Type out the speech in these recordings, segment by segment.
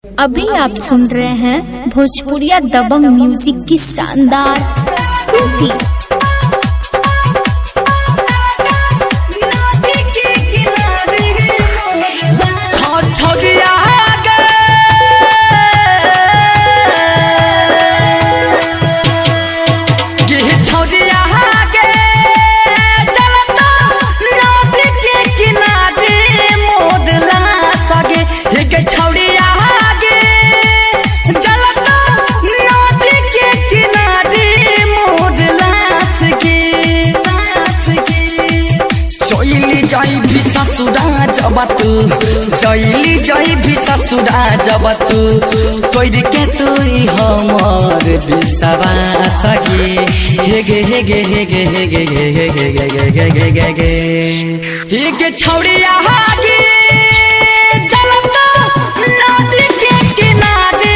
अभी आप सुन रहे हैं भोजपुरिया दबंग म्यूजिक की शानदार प्रस्तुति। ससुरा जब तू जैली जई भी ससुरा जब तू तोड़ के तू हमर विश्वास गे हे गे हे गे हे गे हे गे हे गे हे गे हे गे हे गे गे छौड़िया गे चलता नदी के किनारे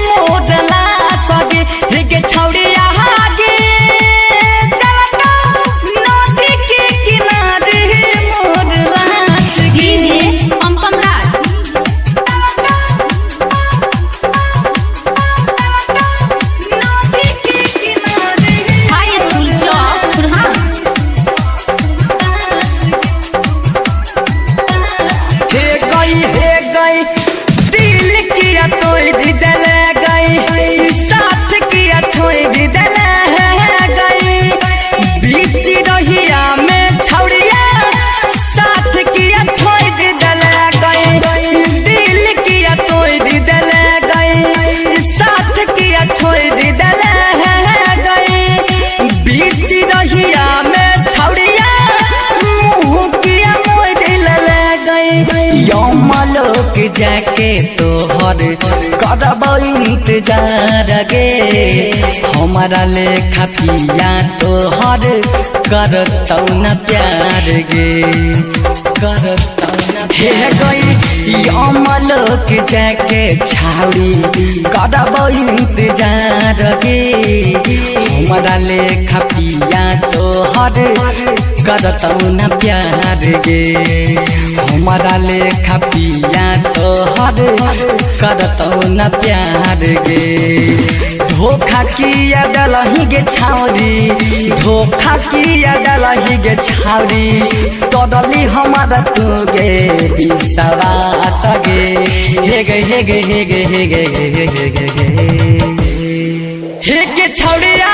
मोडला सगे हे गे छौड़िया लोग जाके तोहर करब इंतजार गे हमारा लेखा पिया तोहर करतौ न प्यार गे करतौ न हे गई लोग जाके छाड़ी करब इंतजार गे हमारा लेखा पिया तोहर करतौ न प्यार गे हमारा लेखा पिया तोहर करतौ न प्यार गे धोखा किया डलही गे छावरी धोखा किया डलही गे छावरी तोड़ली हमारा तू गे विश्वास गे हे गे हे गे हे गे हे गे हे गे हे गे हे गे छौड़िया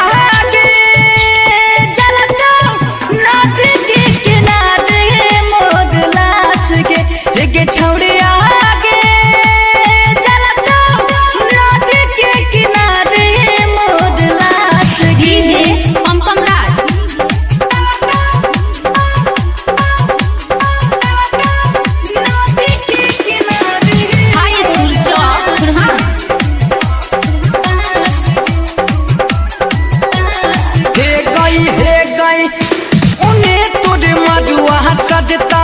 के छौड़िया गे चलता नदी के किनारे मोडलास गे पंपम राज नदी के किनारे हाई स्कूल चौक खुरहा हे गई उन्हें तुझे मधुआ सजता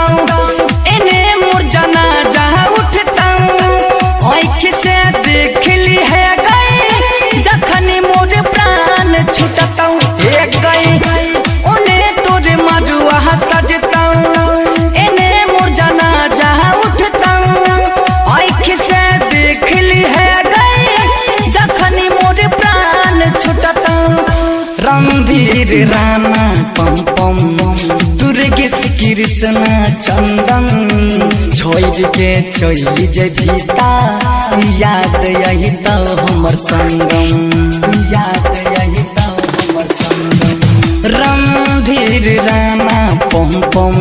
रणधीर राणा पम पम दुर्गेश कृष्ण चंदन छोड़ के चली जे भीता याद यही तो हमर संगम याद यही तो हमर संगम रणधीर राणा पम पम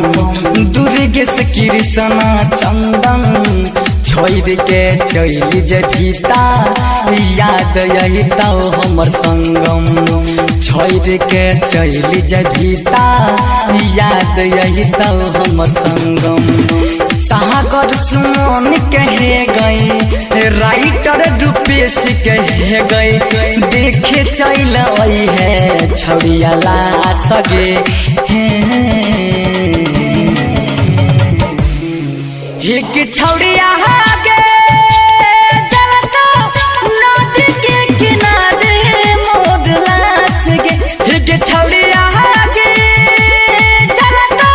दुर्गेश कृष्ण चंदन छोड़ के चली जे भीता याद यही तो हमर संगम छोड़ के चली जे भीता याद यही तो हमर संगम सागर सुमन कहे गई राइटर रूपेश कहे गई देखे चल है छौड़िया ला सगे हे छौड़िया गे चलता नदी के किनारे मोडलास गे हे छौड़िया गे चलता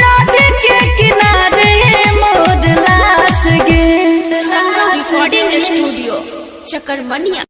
नदी के किनारे मोडलास गे रिकॉर्डिंग स्टूडियो चकरमनिया।